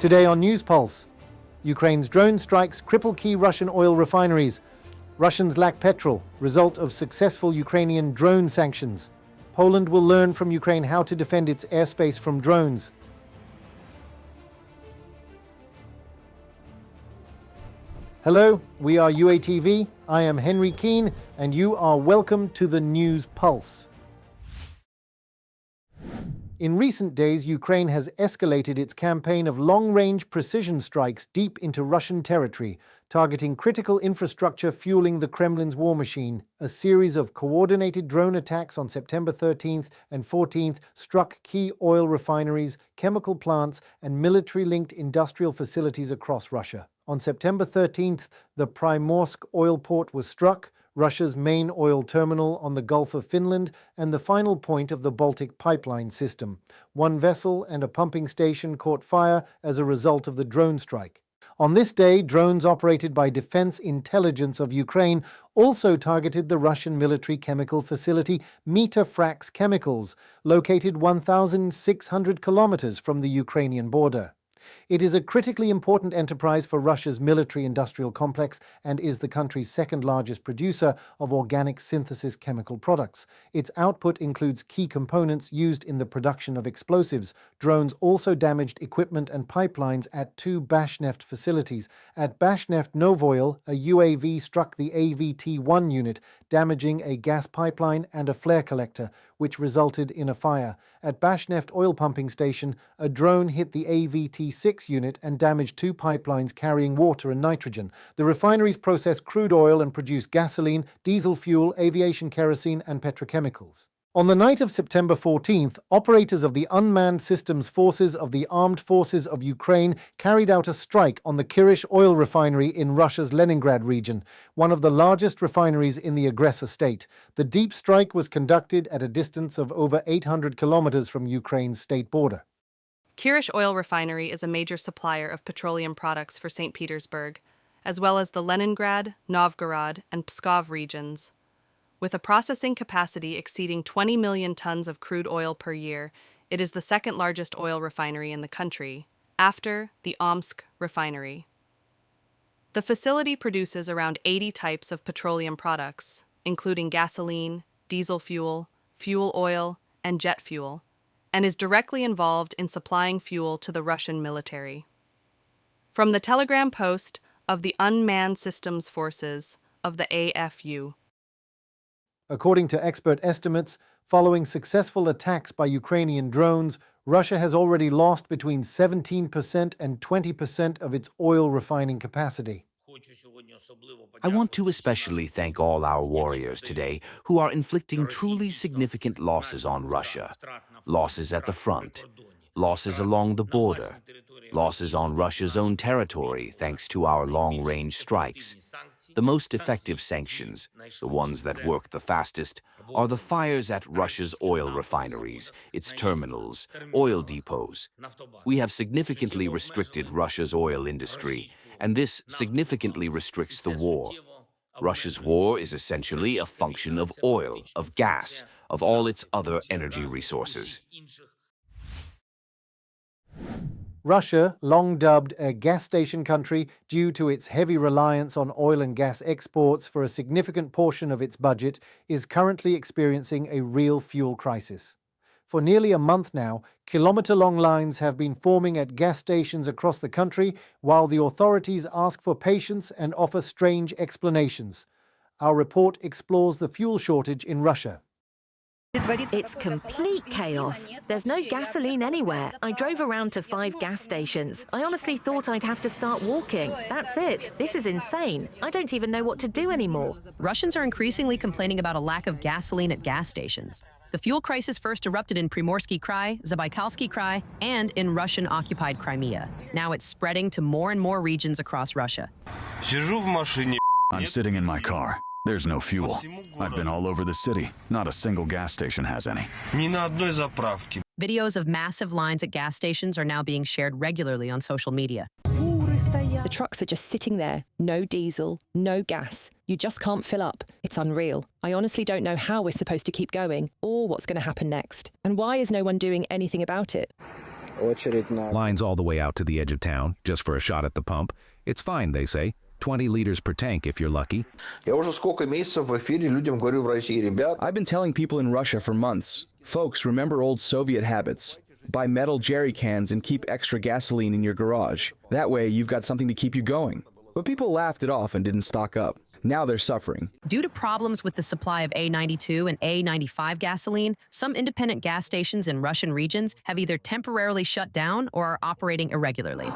Today on News Pulse, Ukraine's drone strikes cripple key Russian oil refineries. Russians lack petrol, result of successful Ukrainian drone sanctions. Poland will learn from Ukraine how to defend its airspace from drones. Hello, we are UATV. I am Henry Keane, and you are welcome to the News Pulse. In recent days, Ukraine has escalated its campaign of long-range precision strikes deep into Russian territory, targeting critical infrastructure fueling the Kremlin's war machine. A series of coordinated drone attacks on September 13th and 14th struck key oil refineries, chemical plants, and military-linked industrial facilities across Russia. On September 13th, the Primorsk oil port was struck, Russia's main oil terminal on the Gulf of Finland and the final point of the Baltic pipeline system. One vessel and a pumping station caught fire as a result of the drone strike. On this day, drones operated by Defense Intelligence of Ukraine also targeted the Russian military chemical facility Metafrax Chemicals, located 1,600 kilometers from the Ukrainian border. It is a critically important enterprise for Russia's military-industrial complex and is the country's second-largest producer of organic synthesis chemical products. Its output includes key components used in the production of explosives. Drones also damaged equipment and pipelines at two Bashneft facilities. At Bashneft Novoil, a UAV struck the AVT-1 unit, damaging a gas pipeline and a flare collector, which resulted in a fire. At Bashneft oil pumping station, a drone hit the AVT-6 unit and damaged two pipelines carrying water and nitrogen. The refineries process crude oil and produce gasoline, diesel fuel, aviation kerosene, and petrochemicals. On the night of September 14th, operators of the Unmanned Systems Forces of the Armed Forces of Ukraine carried out a strike on the Kyiv oil refinery in Russia's Leningrad region, one of the largest refineries in the aggressor state. The deep strike was conducted at a distance of over 800 kilometers from Ukraine's state border. Kyiv oil refinery is a major supplier of petroleum products for St. Petersburg, as well as the Leningrad, Novgorod, and Pskov regions. With a processing capacity exceeding 20 million tons of crude oil per year, it is the second-largest oil refinery in the country, after the Omsk refinery. The facility produces around 80 types of petroleum products, including gasoline, diesel fuel, fuel oil, and jet fuel, and is directly involved in supplying fuel to the Russian military. From the telegram post of the Unmanned Systems Forces of the AFU. According to expert estimates, following successful attacks by Ukrainian drones, Russia has already lost between 17% and 20% of its oil refining capacity. I want to especially thank all our warriors today who are inflicting truly significant losses on Russia. Losses at the front, losses along the border, losses on Russia's own territory thanks to our long-range strikes. The most effective sanctions, the ones that work the fastest, are the fires at Russia's oil refineries, its terminals, oil depots. We have significantly restricted Russia's oil industry, and this significantly restricts the war. Russia's war is essentially a function of oil, of gas, of all its other energy resources. Russia, long dubbed a gas station country due to its heavy reliance on oil and gas exports for a significant portion of its budget, is currently experiencing a real fuel crisis. For nearly a month now, kilometer-long lines have been forming at gas stations across the country, while the authorities ask for patience and offer strange explanations. Our report explores the fuel shortage in Russia. It's complete chaos. There's no gasoline anywhere. I drove around to 5 gas stations. I honestly thought I'd have to start walking. That's it. This is insane. I don't even know what to do anymore. Russians are increasingly complaining about a lack of gasoline at gas stations. The fuel crisis first erupted in Primorsky Krai, Zabaikalsky Krai, and in Russian-occupied Crimea. Now it's spreading to more and more regions across Russia. I'm sitting in my car. There's no fuel. I've been all over the city. Not a single gas station has any. Videos of massive lines at gas stations are now being shared regularly on social media. The trucks are just sitting there. No diesel, no gas. You just can't fill up. It's unreal. I honestly don't know how we're supposed to keep going or what's going to happen next. And why is no one doing anything about it? Lines all the way out to the edge of town, just for a shot at the pump. It's fine, they say. 20 liters per tank if you're lucky. I've been telling people in Russia for months, folks, remember old Soviet habits. Buy metal jerry cans and keep extra gasoline in your garage. That way you've got something to keep you going. But people laughed it off and didn't stock up. Now they're suffering. Due to problems with the supply of A92 and A95 gasoline, some independent gas stations in Russian regions have either temporarily shut down or are operating irregularly.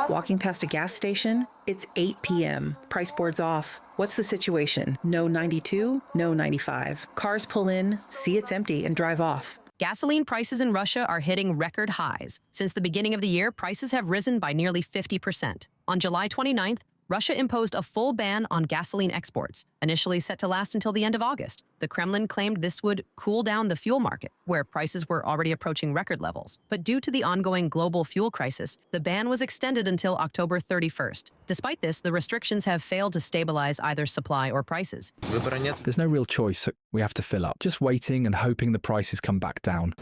Walking past a gas station, it's 8 p.m. Price board's off. What's the situation? No 92, no 95. Cars pull in, see it's empty, and drive off. Gasoline prices in Russia are hitting record highs. Since the beginning of the year, prices have risen by nearly 50%. On July 29th, Russia imposed a full ban on gasoline exports, initially set to last until the end of August. The Kremlin claimed this would cool down the fuel market, where prices were already approaching record levels. But due to the ongoing global fuel crisis, the ban was extended until October 31st. Despite this, the restrictions have failed to stabilize either supply or prices. There's no real choice. We have to fill up. Just waiting and hoping the prices come back down.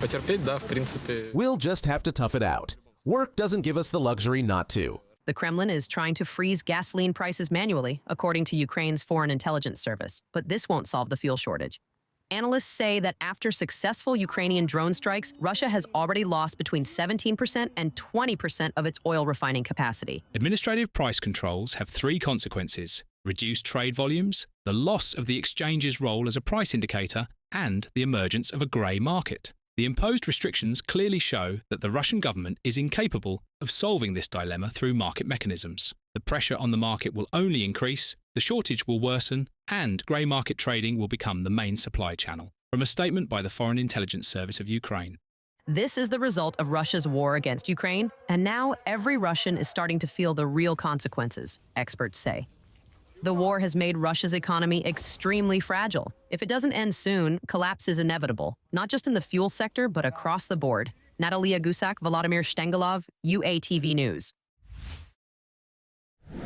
We'll just have to tough it out. Work doesn't give us the luxury not to. The Kremlin is trying to freeze gasoline prices manually, according to Ukraine's Foreign Intelligence Service, but this won't solve the fuel shortage. Analysts say that after successful Ukrainian drone strikes, Russia has already lost between 17% and 20% of its oil refining capacity. Administrative price controls have three consequences: reduced trade volumes, the loss of the exchange's role as a price indicator, and the emergence of a grey market. The imposed restrictions clearly show that the Russian government is incapable of solving this dilemma through market mechanisms. The pressure on the market will only increase, the shortage will worsen, and grey market trading will become the main supply channel. From a statement by the Foreign Intelligence Service of Ukraine. This is the result of Russia's war against Ukraine, and now every Russian is starting to feel the real consequences, experts say. The war has made Russia's economy extremely fragile. If it doesn't end soon, collapse is inevitable, not just in the fuel sector, but across the board. Natalia Gusak, Volodymyr Shtengelov, UATV News.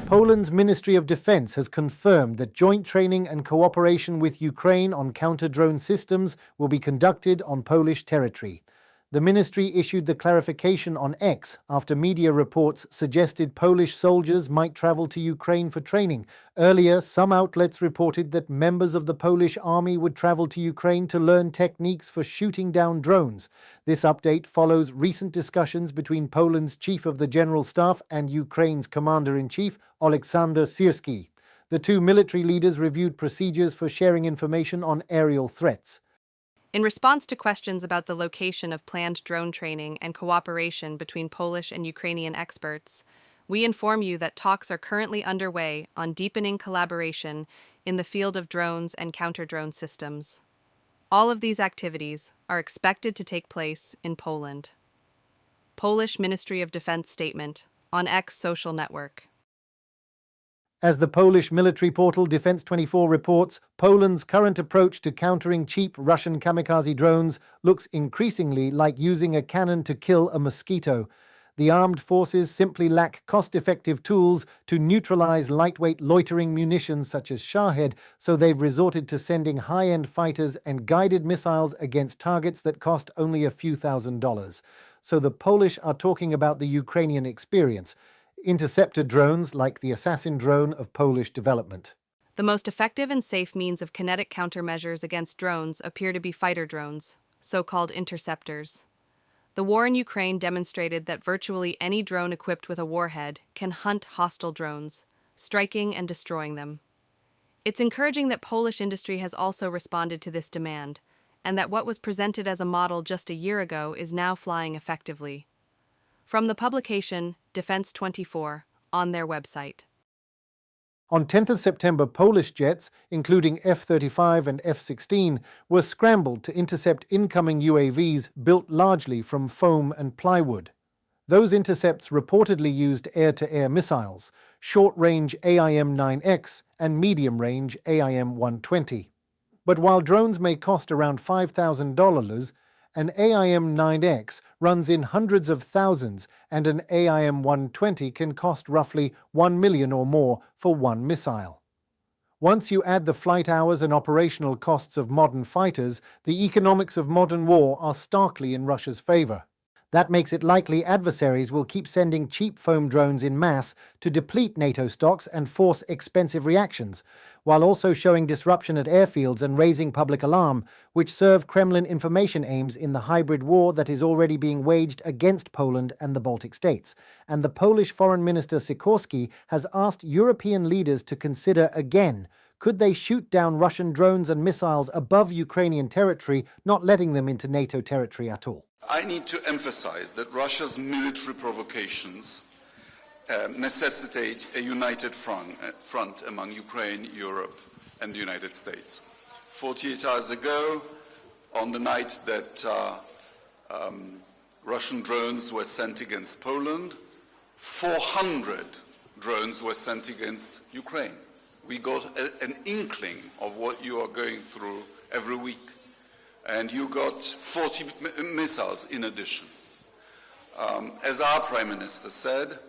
Poland's Ministry of Defense has confirmed that joint training and cooperation with Ukraine on counter-drone systems will be conducted on Polish territory. The ministry issued the clarification on X after media reports suggested Polish soldiers might travel to Ukraine for training. Earlier, some outlets reported that members of the Polish army would travel to Ukraine to learn techniques for shooting down drones. This update follows recent discussions between Poland's Chief of the General Staff and Ukraine's Commander-in-Chief, Oleksandr Syrski. The two military leaders reviewed procedures for sharing information on aerial threats. In response to questions about the location of planned drone training and cooperation between Polish and Ukrainian experts, we inform you that talks are currently underway on deepening collaboration in the field of drones and counter-drone systems. All of these activities are expected to take place in Poland. Polish Ministry of Defense statement on X social network. As the Polish military portal Defense24 reports, Poland's current approach to countering cheap Russian kamikaze drones looks increasingly like using a cannon to kill a mosquito. The armed forces simply lack cost-effective tools to neutralize lightweight loitering munitions such as Shahed, so they've resorted to sending high-end fighters and guided missiles against targets that cost only a few $1,000s. So the Polish are talking about the Ukrainian experience. Interceptor drones like the Assassin drone of Polish development. The most effective and safe means of kinetic countermeasures against drones appear to be fighter drones, so-called interceptors. The war in Ukraine demonstrated that virtually any drone equipped with a warhead can hunt hostile drones, striking and destroying them. It's encouraging that Polish industry has also responded to this demand, and that what was presented as a model just a year ago is now flying effectively. From the publication Defense24 on their website. On 10th of September, Polish jets, including F-35 and F-16, were scrambled to intercept incoming UAVs built largely from foam and plywood. Those intercepts reportedly used air-to-air missiles, short-range AIM-9X and medium-range AIM-120. But while drones may cost around $5,000, an AIM-9X runs in hundreds of thousands, and an AIM-120 can cost roughly $1 million or more for one missile. Once you add the flight hours and operational costs of modern fighters, the economics of modern war are starkly in Russia's favor. That makes it likely adversaries will keep sending cheap foam drones in mass to deplete NATO stocks and force expensive reactions, while also showing disruption at airfields and raising public alarm, which serve Kremlin information aims in the hybrid war that is already being waged against Poland and the Baltic states. And the Polish Foreign Minister Sikorski has asked European leaders to consider again, could they shoot down Russian drones and missiles above Ukrainian territory, not letting them into NATO territory at all? I need to emphasize that Russia's military provocations necessitate a united front among Ukraine, Europe, and the United States. 48 hours ago, on the night that Russian drones were sent against Poland, 400 drones were sent against Ukraine. We got an inkling of what you are going through every week. And you got 40 missiles in addition. As our Prime Minister said,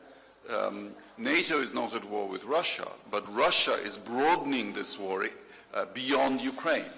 NATO is not at war with Russia, but Russia is broadening this war beyond Ukraine.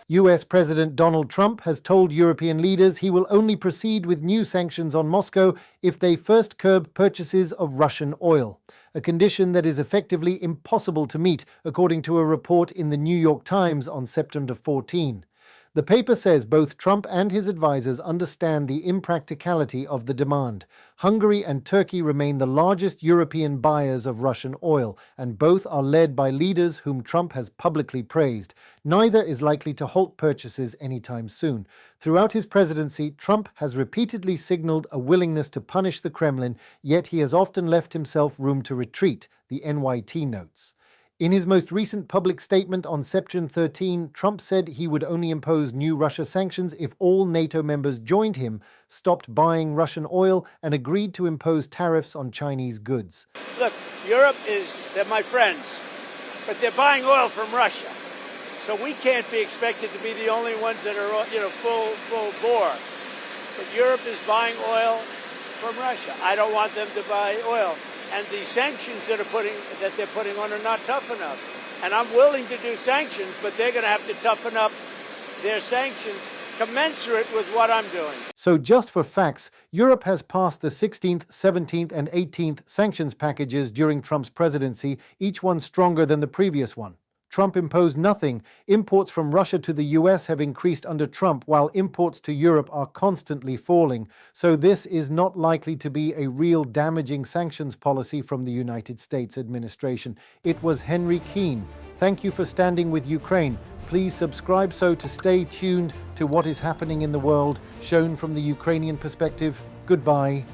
US President Donald Trump has told European leaders he will only proceed with new sanctions on Moscow if they first curb purchases of Russian oil, a condition that is effectively impossible to meet, according to a report in the New York Times on September 14. The paper says both Trump and his advisers understand the impracticality of the demand. Hungary and Turkey remain the largest European buyers of Russian oil, and both are led by leaders whom Trump has publicly praised. Neither is likely to halt purchases anytime soon. Throughout his presidency, Trump has repeatedly signaled a willingness to punish the Kremlin, yet he has often left himself room to retreat, the NYT notes. In his most recent public statement on September 13, Trump said he would only impose new Russia sanctions if all NATO members joined him, stopped buying Russian oil, and agreed to impose tariffs on Chinese goods. Look, Europe they're my friends, but they're buying oil from Russia. So we can't be expected to be the only ones that are, full bore. But Europe is buying oil from Russia. I don't want them to buy oil. And the sanctions that they're putting on are not tough enough. And I'm willing to do sanctions, but they're going to have to toughen up their sanctions commensurate with what I'm doing. So just for facts, Europe has passed the 16th, 17th, and 18th sanctions packages during Trump's presidency, each one stronger than the previous one. Trump imposed nothing. Imports from Russia to the US have increased under Trump, while imports to Europe are constantly falling. So this is not likely to be a real damaging sanctions policy from the United States administration. It was Henry Keane. Thank you for standing with Ukraine. Please subscribe so to stay tuned to what is happening in the world, shown from the Ukrainian perspective. Goodbye.